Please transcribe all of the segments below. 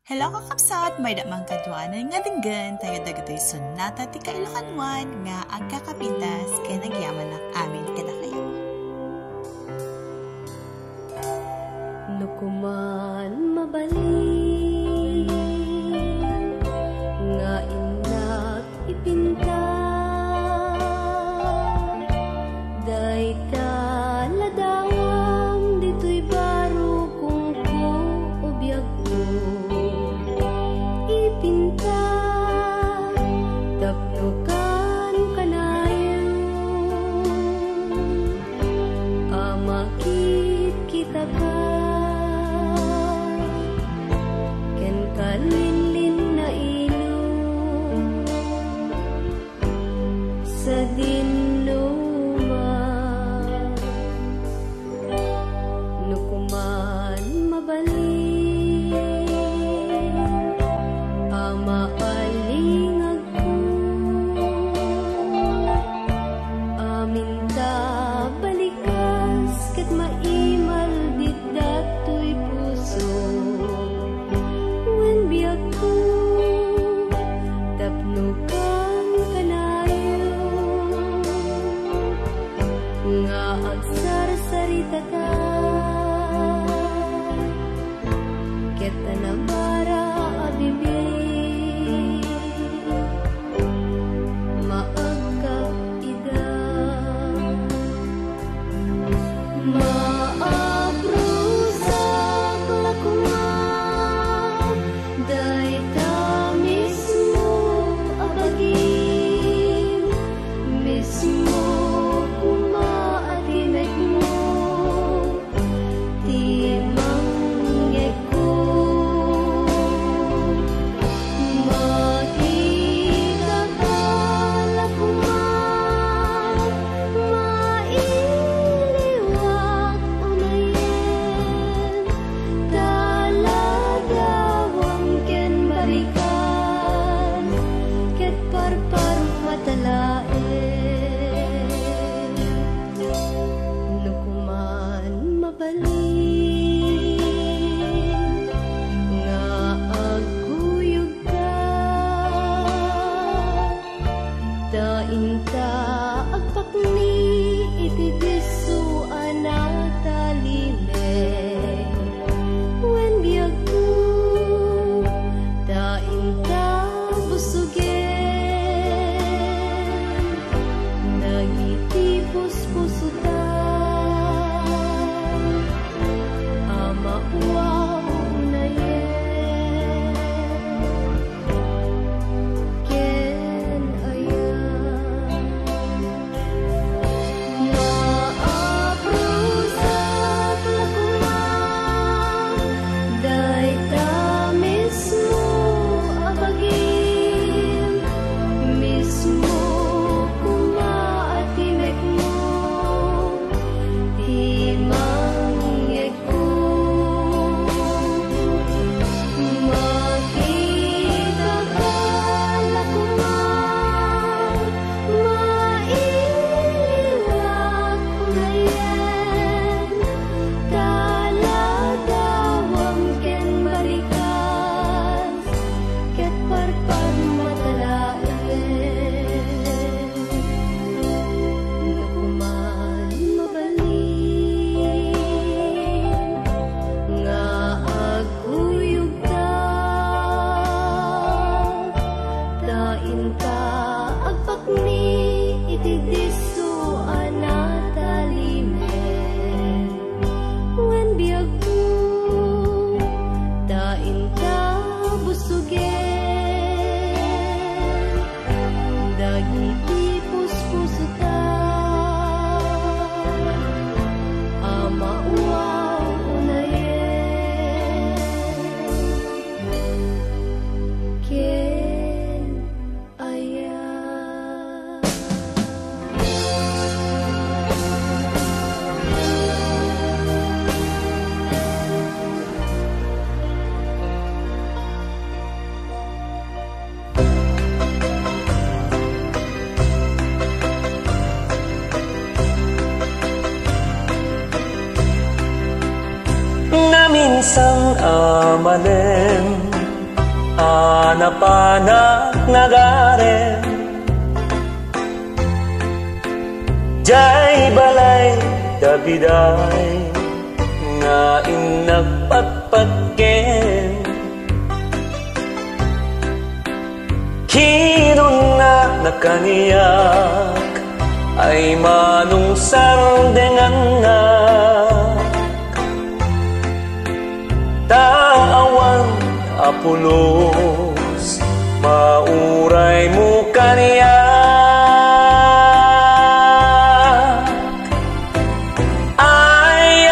Hello kakapsat, may damang kadwanan nga dinggan tayo dagatoy sunata ti kailokanwan nga agkakapintas kaya nagyaman ng amin kada kayo. Nukuman mabalik nga inak ipinta dayta ladawam dito'y baro kung ko o biyag ko ipinta tapnukan kanayo amakit kita ka ken kalilin na ilong sa dinuma nukuman mabalik amaalingag ko aminta balikas ket maimal dit datoy puso wen biag ko tapnukan kanayo nga agsarsarita ka ket tanabara abibig maagkap ida maabrusak lakuman dayta mismo abagin mismo kumaatimek mo ti mangyek ko makita ka lakuman mailiwak unayen taladawang ken balikan ket parparok matalaen nukuman mabalik nga agkuyog ka dainta agpakni iti diso anatalimeng wen biag ko dainta busugen nagitipos-pusutan amauaw unayen ken ayan maabrusak lakuman dayta mismo abagin mismo kumaatimek mo himangyek ko makita ka lakuman mailiwak unayen taladawam ken balikas ket parpar matalaen nukuman mabalik nga agkuyog ka dainta agpakni iti diso anatalimeng wen biag ko dainta busugen dagiti puspusutan amauaw unayen ken ayan na minsang amanen panak nagaren jay balay dabiday nga inagpatpatken kinon na nakaniyak ay manungsar dengan na taawan apulos mauray mo kaniya ay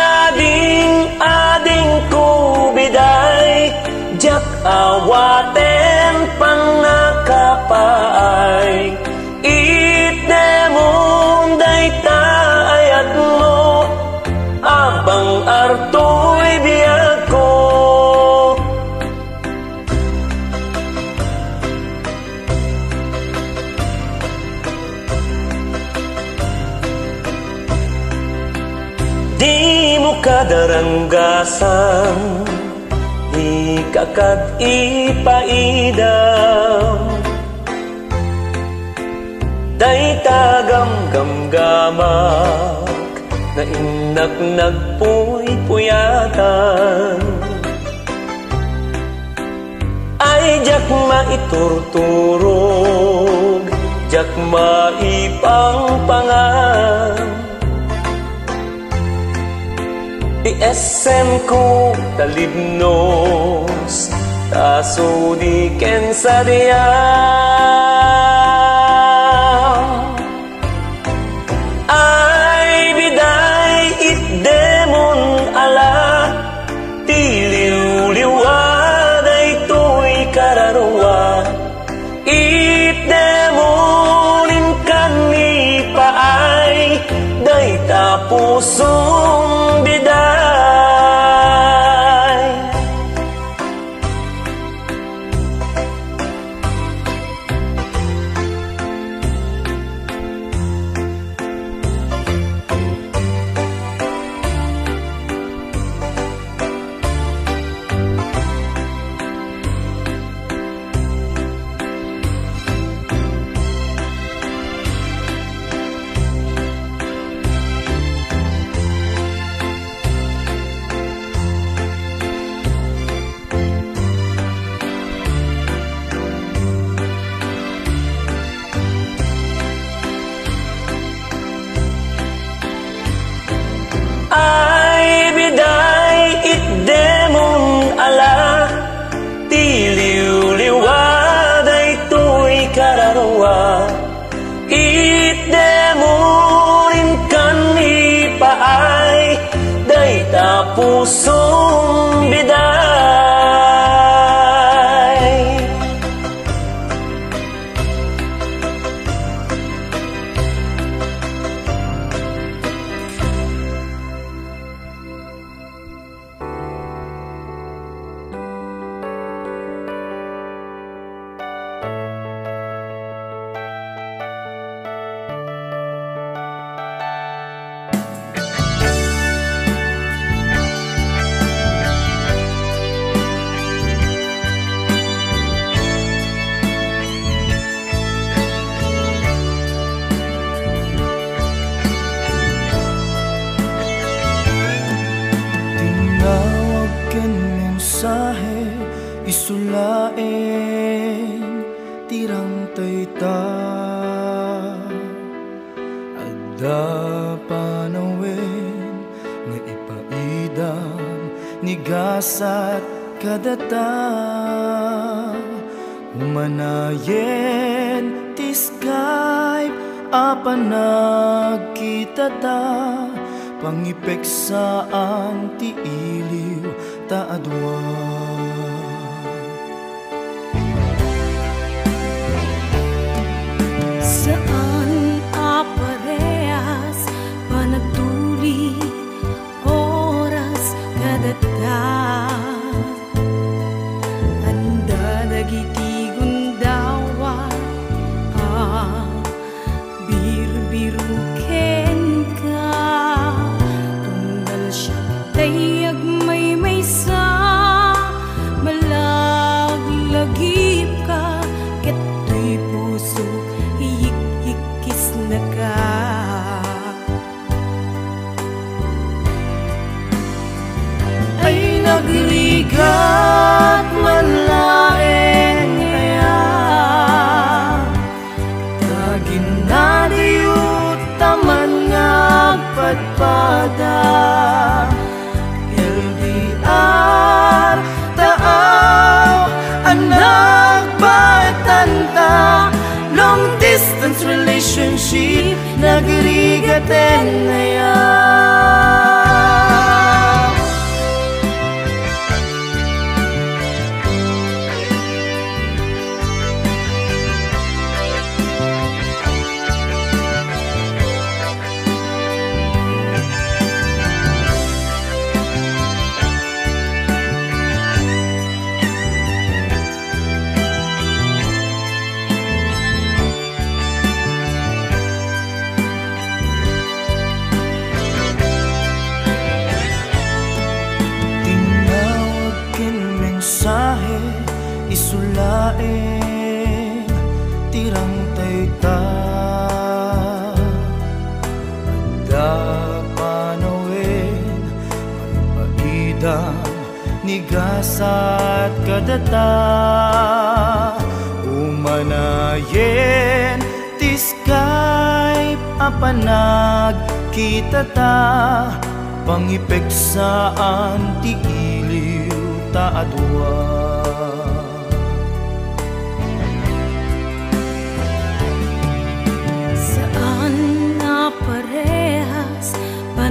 ading ko biday jak awaten pang nakapaay itdemon day taayat mo abang artoy biyag ko di mo kadaranggasan ikakad ipaidam day tagam-gamgamak na inak nagpuy-puyatan ay jak maiturturog jak maipangpangan ism ko talibnos taso di kensa diya ay biday itdemon ala tiliw-liwaday to'y kararwa itdemonin kanipaay day tapusong biday ay biday itdemon ala tiliw-liwaday to'y kararwa itdemonin kanipaay day tapusong biday isulain tirang tayta adda panawin nga ipaidam nigasat kadata humanayen ti Skype apan nagkita ta pangipeksaan ti iliw ta adwa saan aparehas panagtuli oras kadata anda dagiti gundawa bir-biru ken ka tunggal siya tayag may sa malaglagip ka nagrigaten na yan. Isulain tirang tayta Anda panawin Magpaidang nigasat kadata Umanayen ti Skype apanag kita ta Pangipeksaan ti iliw ta adwa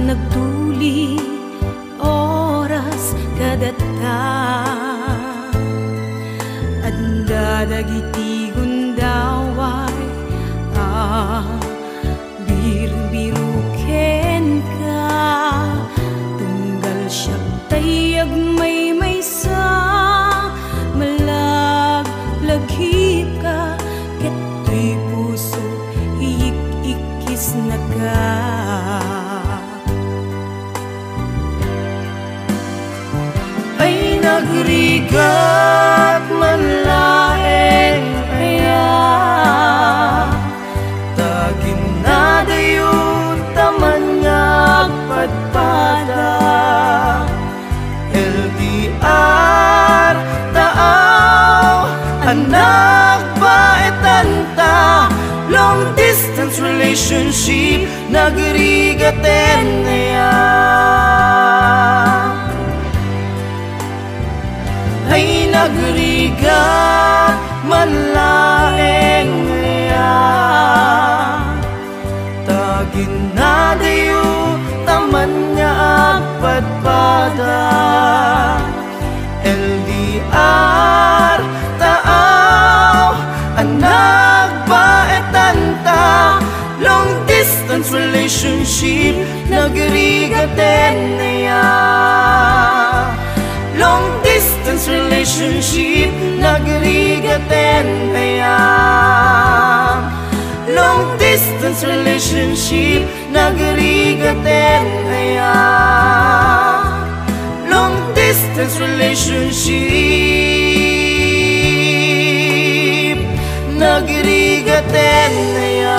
Nagduli oras kadata Anda dagiti gundaway bir-biruken ka Tunggal siya tayag may maysa Malaglaghip ka Keto'y puso hiyik-ikis na ka Nagrigat manlaeng aya Tagin na dayon taman ngagpadpada LDR taaw anak baetanta Long distance relationship nagrigaten aya Ay nagrigat manlaeng aya Tagin na dayo taman nga agpadpada LDR taaw anak baetanta Long distance relationship nagrigaten aya Long distance relationship nagrigaten aya Long distance relationship nagrigaten aya Long distance relationship nagrigaten aya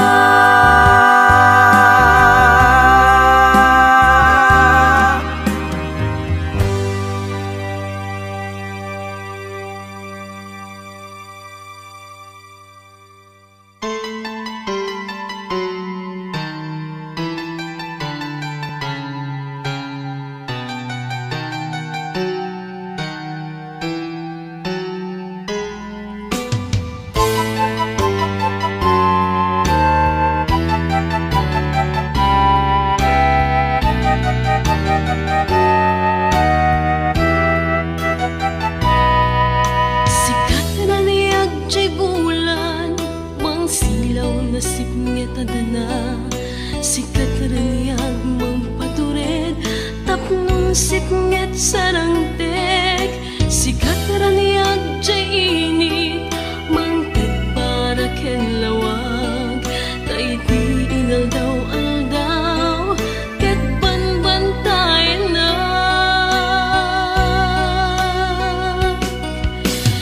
Siknget sarangtek Sikat raniyag jay init Mangtid para ken lawag Taiti inaldaw-aldaw Ket banbantayan na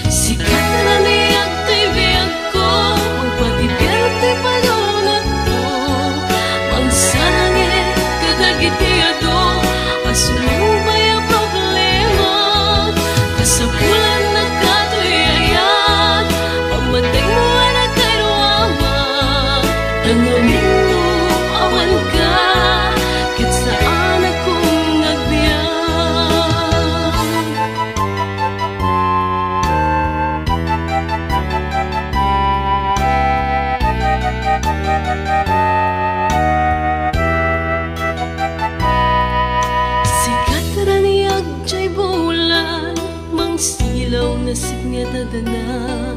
Sikat raniyag tay biyag ko Magpatibiyag tay palunat ko Mangsanangit kadagitiyado Asulubay ang problema Kasapulan na tadana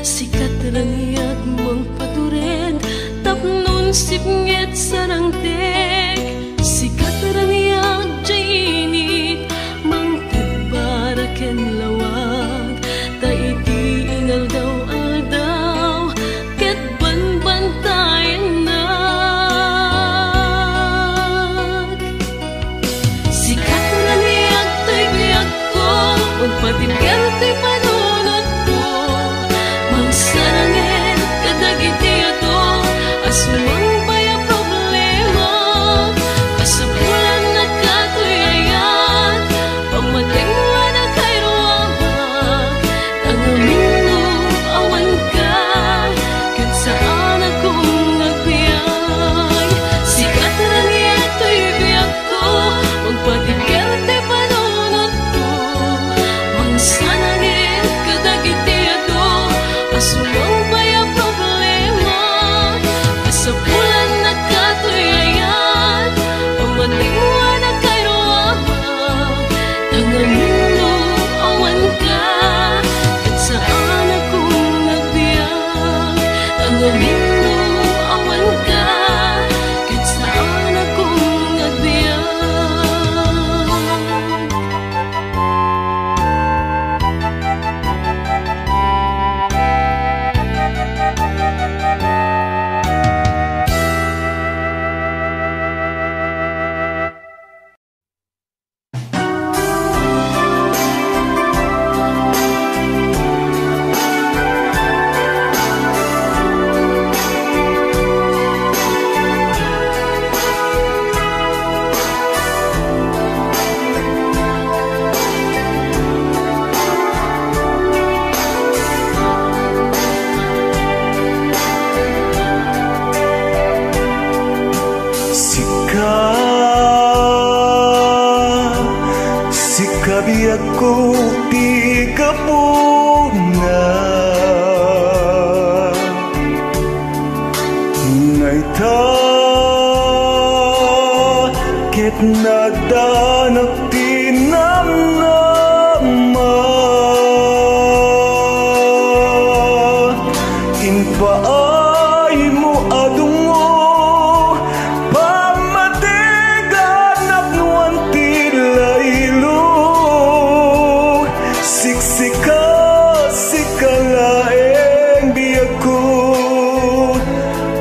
sikat rangyag mong patured tapnon sipnget sarangtek sikat rangyag jainit mang tagparaken lawag ta iti ingal daw aldaw ket banbantayan na sikat rangyag to'y biyak ko magpatingan to'y panunod ko magsarangin kadagiti ato asumang baya problema kasapulan na katuyayan pagmatingwa na kay ruwag tangamin mo awan ka kat saan akong nagpiyay sikat rangyag to'y biyak ko magpatingan to'y panunod ko mansanangin kadagiti ato asumang baya problema kasapulan na katuyayan pamatingwa na kay ruwag tangamin mo awan ka kat saan akong nagbiyak tangamin mo awan ka kat saan akong nagbiyak Sikabiyak ko di kapuna Naita ket nagdanak tinamnama Inpaay mo adungo pamateganap nuan tilaylo Siksika sikalaeng biyak ko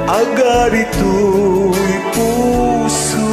agad ito'y puso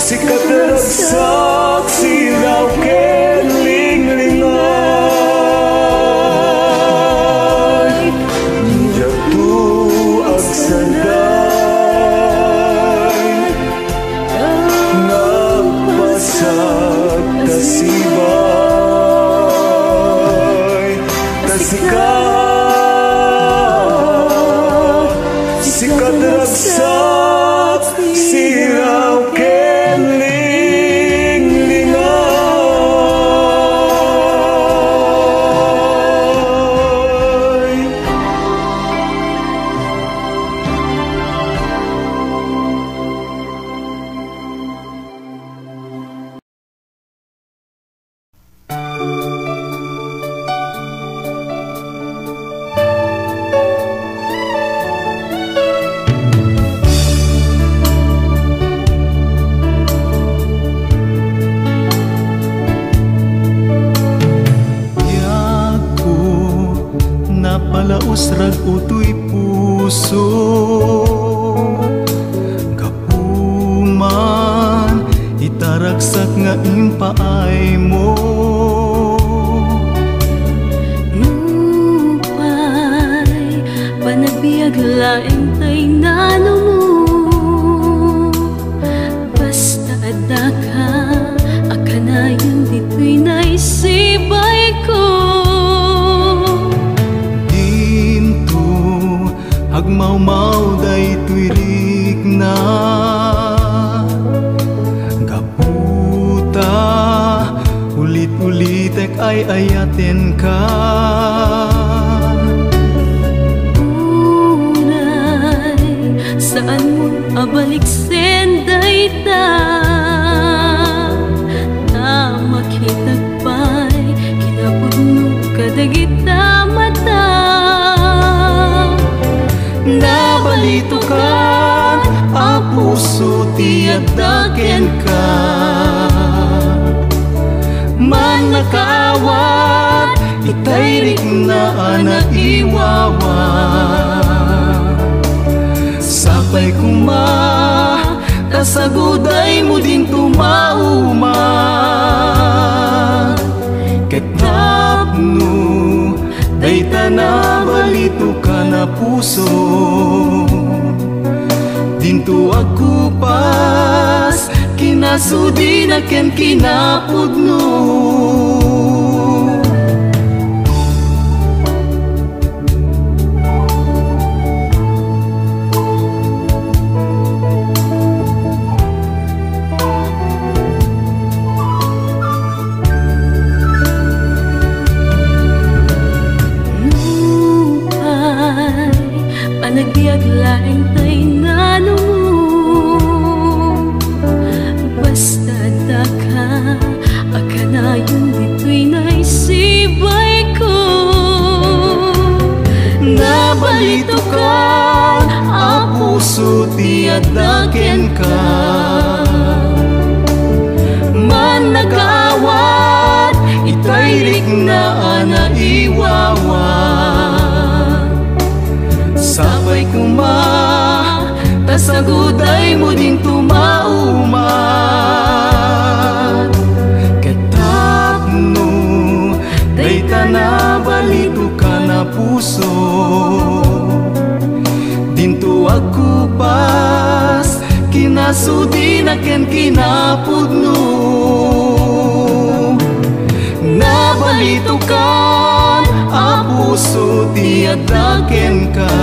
sikat na ragsak, siraw ken linglingay, jatu agsanday, nagpasag kasibay, sikat na ragsak, siraw ken linglingay. Napalausrag utoy puso, gapuman itaragsak nga impaay mo. Nupay panagbiag laeng tay nano mo, basta adda ka akanayon dito'y naisibay ko. Agmaumaw day tuirik na gaputa, ulit-ulitek ay ayaten ka. Unay, saan mo abalik senday ta? Na makitagpay, kinapudno kadagita mata. Nabalito ka, ang puso tiyadaken ka. Man nakaawat, itayrik na anaiwawa. Sapay kuma, kasaguday mo din tumauma. Ketapno, day tanabalito ka na puso. Dinto ako pas, kinasudi na ken kinapudno. Panagbiag laeng tay nano mo, basta da ka akanayon dito'y naisibay ko. Nabalito ka, ang puso tiyadaken ka. Man nag-aawat, itayrik na anaiwawa. Sabay kuma, kasaguday mo din tumauma. Ketapno, day tanabalito ka na puso. Dinto ako pas, kinasudi na ken kinapudno. Nabalito ka, ang puso tiyadaken ka.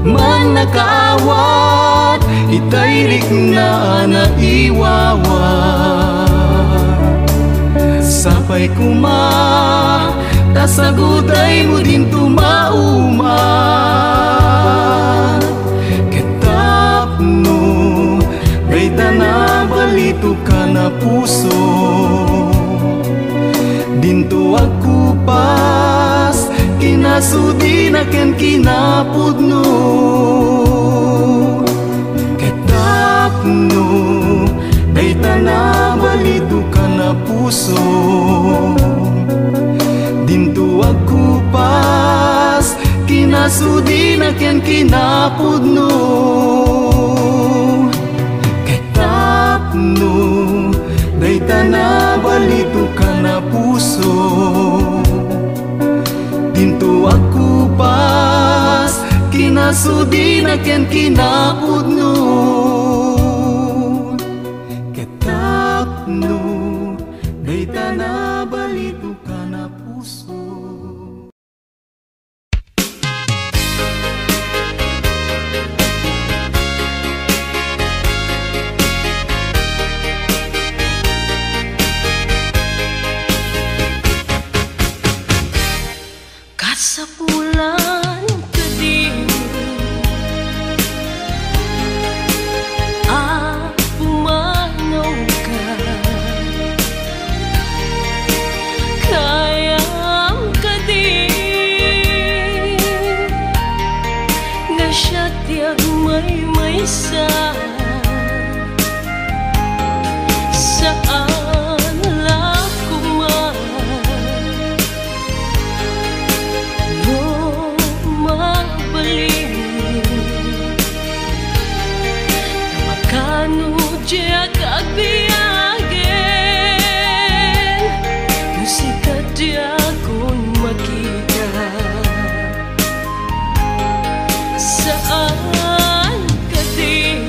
Man nakaawat, itayrik na anaiwawa. Sapay kuma, kasaguday mo din tumauma. Ketapno, day tanabalito ka na puso. Dinto ako pas, kinasudi na ken kinapudno. Ketapno, day tanabalito ka na puso. Dinto ako pas, kinasudi na ken kinapudno ketapno dayta na balito ka na puso dinto aku pas kinasudi na ken kinapudno ketapno dayta na balito ka na puso. Kasapulan kadin pumanaw ka kayang kadin nga siya tiyag may sa saan lakuman Dia kagbiyagen Musikat dia kung makita Saan ka din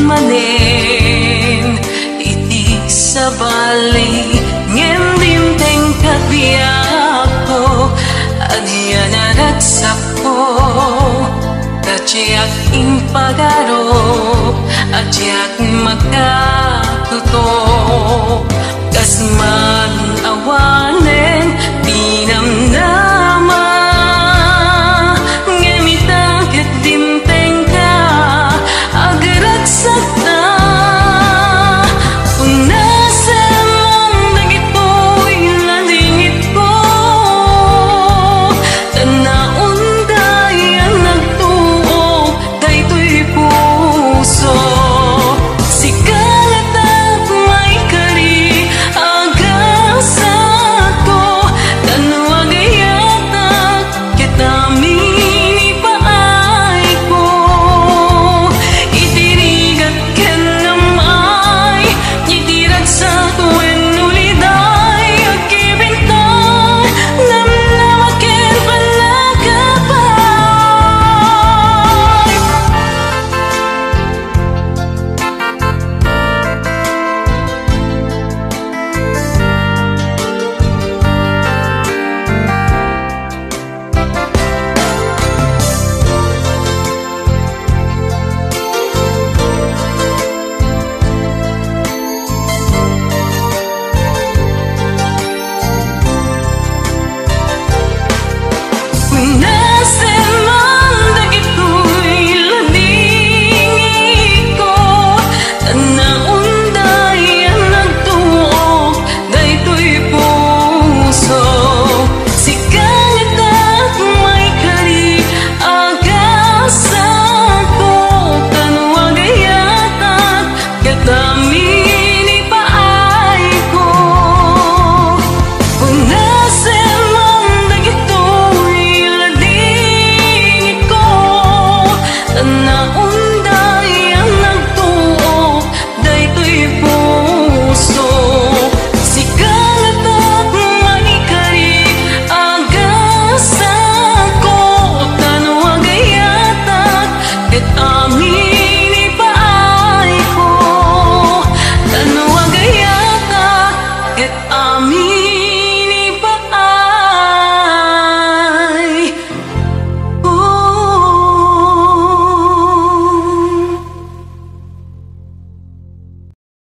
manen iti sabali ngendim teng kabiyak ko adya na nagsapo kaciak impagaro adyak makatuto kasman awane